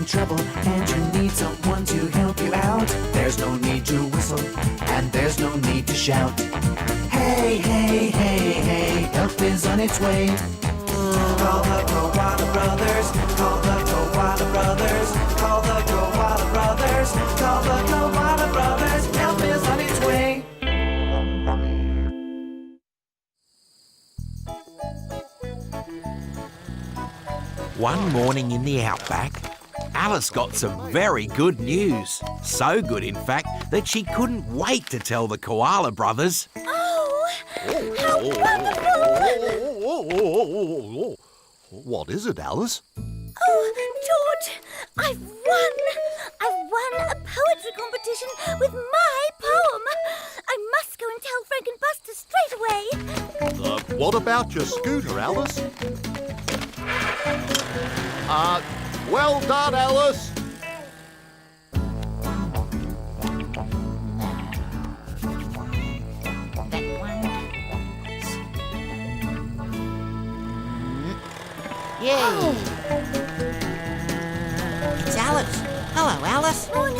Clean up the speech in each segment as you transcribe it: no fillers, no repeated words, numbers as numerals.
trouble and you need someone to help you out, there's no need to whistle and there's no need to shout. Hey, hey, hey, hey, help is on its way. Call the Koala Brothers, call the Koala Brothers, call the Koala Brothers, call the Koala Brothers, help is on its way. One morning in the outback, Alice got some very good news. So good, in fact, that she couldn't wait to tell the Koala Brothers. Oh, how wonderful! What is it, Alice? Oh, George, I've won! I've won a poetry competition with my poem! I must go and tell Frank and Buster straight away. What about your scooter, Alice? Well done, Alice! Yay! It's Alice. Hello, Alice. Morning!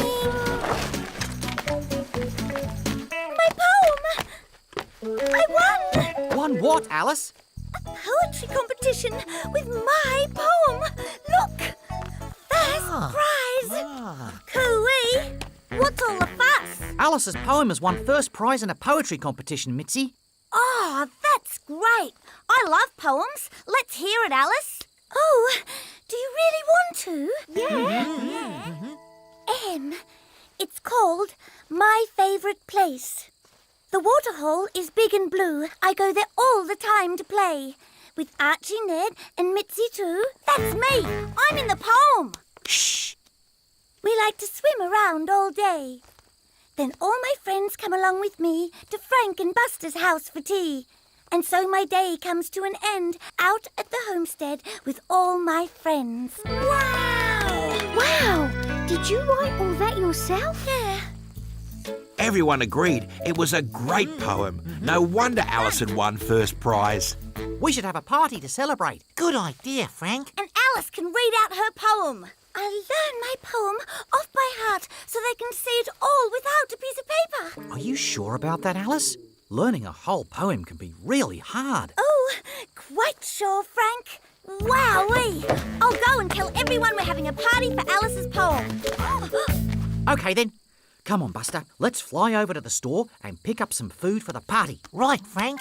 My poem! I won! Won what, Alice? A poetry competition with my poem! Look! First prize! Cooey! What's all the fuss? Alice's poem has won first prize in a poetry competition, Mitzi. Oh, that's great! I love poems. Let's hear it, Alice. Oh, do you really want to? Yeah. It's called My Favourite Place. The waterhole is big and blue. I go there all the time to play. With Archie, Ned and Mitzi too. That's me. I'm in the poem. Shh! We like to swim around all day. Then all my friends come along with me to Frank and Buster's house for tea. And so my day comes to an end out at the homestead with all my friends. Wow! Wow! Did you write all that yourself? Yeah. Everyone agreed it was a great poem. No wonder Alice had won first prize. We should have a party to celebrate. Good idea, Frank. And Alice can read out her poem. I learn my poem off by heart so they can see it all without a piece of paper. Are you sure about that, Alice? Learning a whole poem can be really hard. Oh, quite sure, Frank. Wowee! I'll go and tell everyone we're having a party for Alice's poem. OK, then. Come on, Buster. Let's fly over to the store and pick up some food for the party. Right, Frank.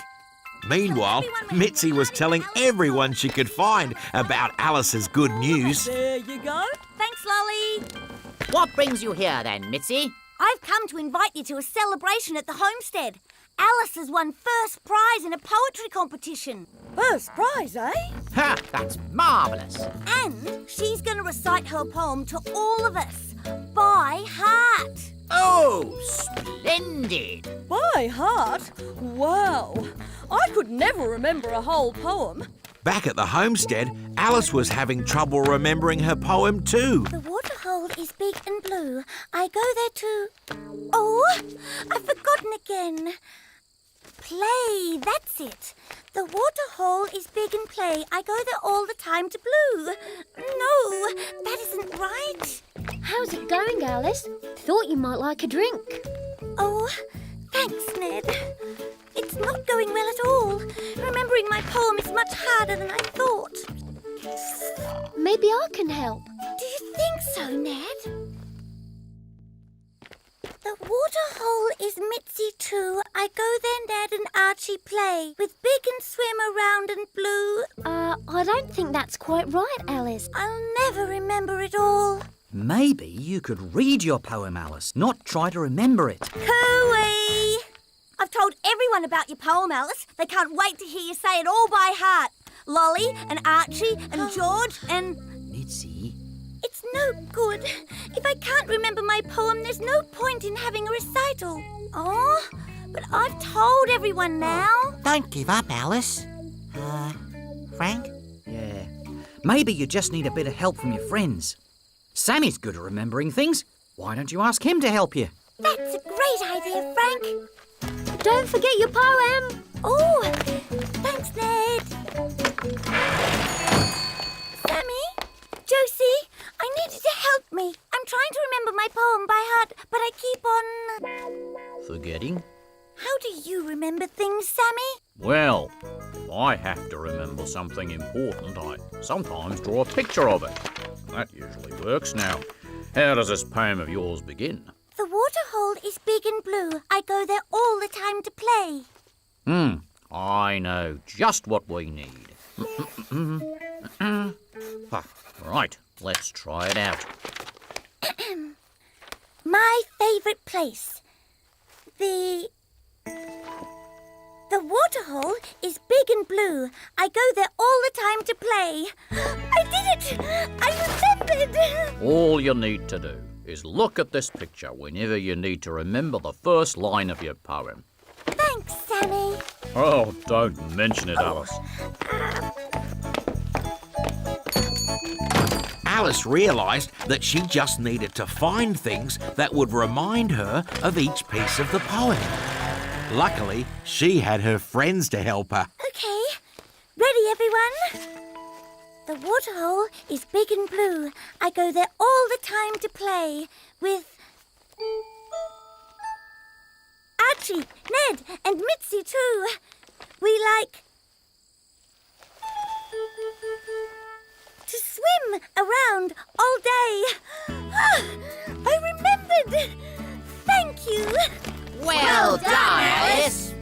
Meanwhile, Mitzi was telling everyone she could find about Alice's good news. There you go. Thanks, Lolly. What brings you here, then, Mitzi? I've come to invite you to a celebration at the homestead. Alice has won first prize in a poetry competition. First prize, eh? Ha! That's marvellous. And she's going to recite her poem to all of us by heart. Oh, splendid. By heart? Wow. I could never remember a whole poem. Back at the homestead, Alice was having trouble remembering her poem too. The waterhole is big and blue. I go there to... Oh, I've forgotten again. Play, that's it. The waterhole is big and play. I go there all the time to blue. No, that isn't right. How's it going, Alice? Thought you might like a drink. Oh, thanks, Ned. It's not going well at all. Remembering my poem is much harder than I thought. Maybe I can help. Do you think so, Ned? The waterhole is Mitzi too. I go there, Ned and Archie play. With big and swim around and blue. I don't think that's quite right, Alice. I'll never remember it all. Maybe you could read your poem, Alice, not try to remember it. Hooey! I've told everyone about your poem, Alice. They can't wait to hear you say it all by heart. Lolly and Archie and George and... Mitzi? It's no good. If I can't remember my poem, there's no point in having a recital. Oh, but I've told everyone now. Don't give up, Alice. Frank? Yeah. Maybe you just need a bit of help from your friends. Sammy's good at remembering things. Why don't you ask him to help you? That's a great idea, Frank. Don't forget your poem. Oh, thanks, Ned. Sammy, Josie, I need you to help my poem by heart, but I keep on... Forgetting? How do you remember things, Sammy? Well, if I have to remember something important, I sometimes draw a picture of it. That usually works. Now, how does this poem of yours begin? The waterhole is big and blue. I go there all the time to play. I know just what we need. Right, let's try it out. My favourite place. The waterhole is big and blue. I go there all the time to play. I did it! I remembered! All you need to do is look at this picture whenever you need to remember the first line of your poem. Thanks, Sammy. Oh, don't mention it, Alice. Alice realised that she just needed to find things that would remind her of each piece of the poem. Luckily, she had her friends to help her. Okay. Ready, everyone? The waterhole is big and blue. I go there all the time to play with Archie, Ned and Mitzi too. We like to swim around all day. I remembered. Thank you. Well done, Alice.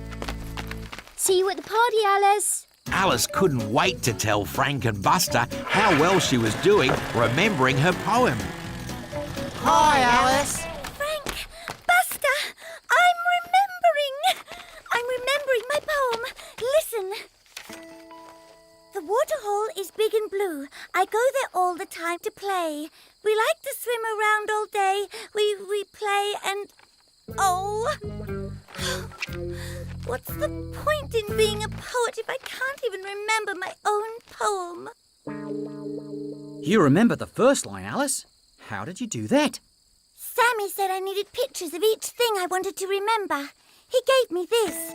See you at the party, Alice. Alice couldn't wait to tell Frank and Buster how well she was doing remembering her poem. Hi, Alice. Frank, Buster, I'm remembering my poem. Listen. The waterhole is big and blue. I go there all the time to play. We like to swim around all day. We play and... Oh! What's the point in being a poet if I can't even remember my own poem? You remember the first line, Alice? How did you do that? Sammy said I needed pictures of each thing I wanted to remember. He gave me this.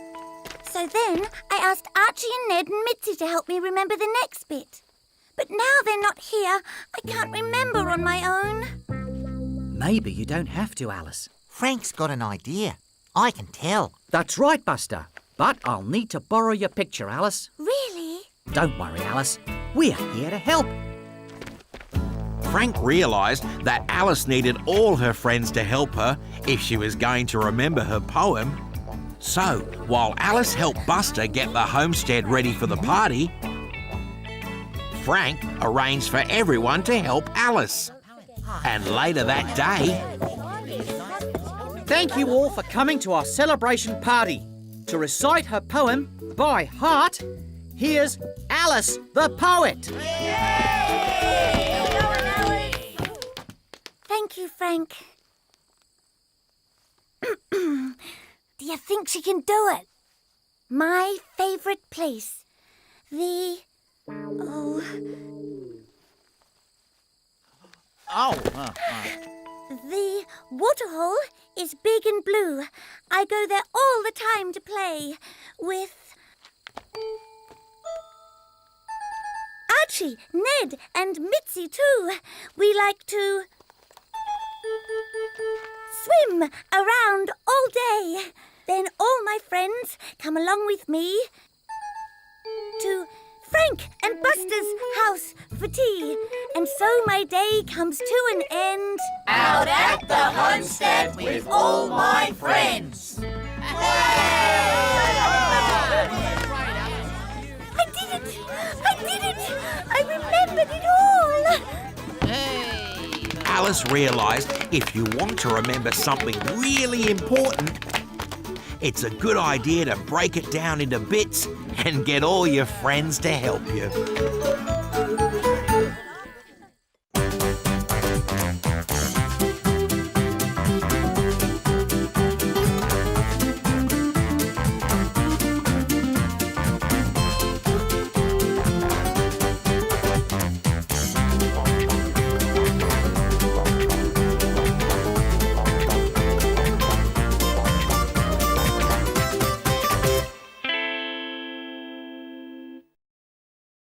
So then I asked Archie and Ned and Mitzi to help me remember the next bit. But now they're not here. I can't remember on my own. Maybe you don't have to, Alice. Frank's got an idea. I can tell. That's right, Buster. But I'll need to borrow your picture, Alice. Really? Don't worry, Alice. We're here to help. Frank realised that Alice needed all her friends to help her if she was going to remember her poem. So, while Alice helped Buster get the homestead ready for the party, Frank arranged for everyone to help Alice. And later that day... Thank you all for coming to our celebration party. To recite her poem by heart, here's Alice the poet. Thank you, Frank. Do you think she can do it? My favourite place. The waterhole is big and blue. I go there all the time to play with Archie, Ned and Mitzi too. We like to swim around all day. Then all my friends come along with me to Frank and Buster's house for tea. And so my day comes to an end. Out at the homestead with all my friends. I did it! I remembered it all! Alice realised if you want to remember something really important, it's a good idea to break it down into bits and get all your friends to help you.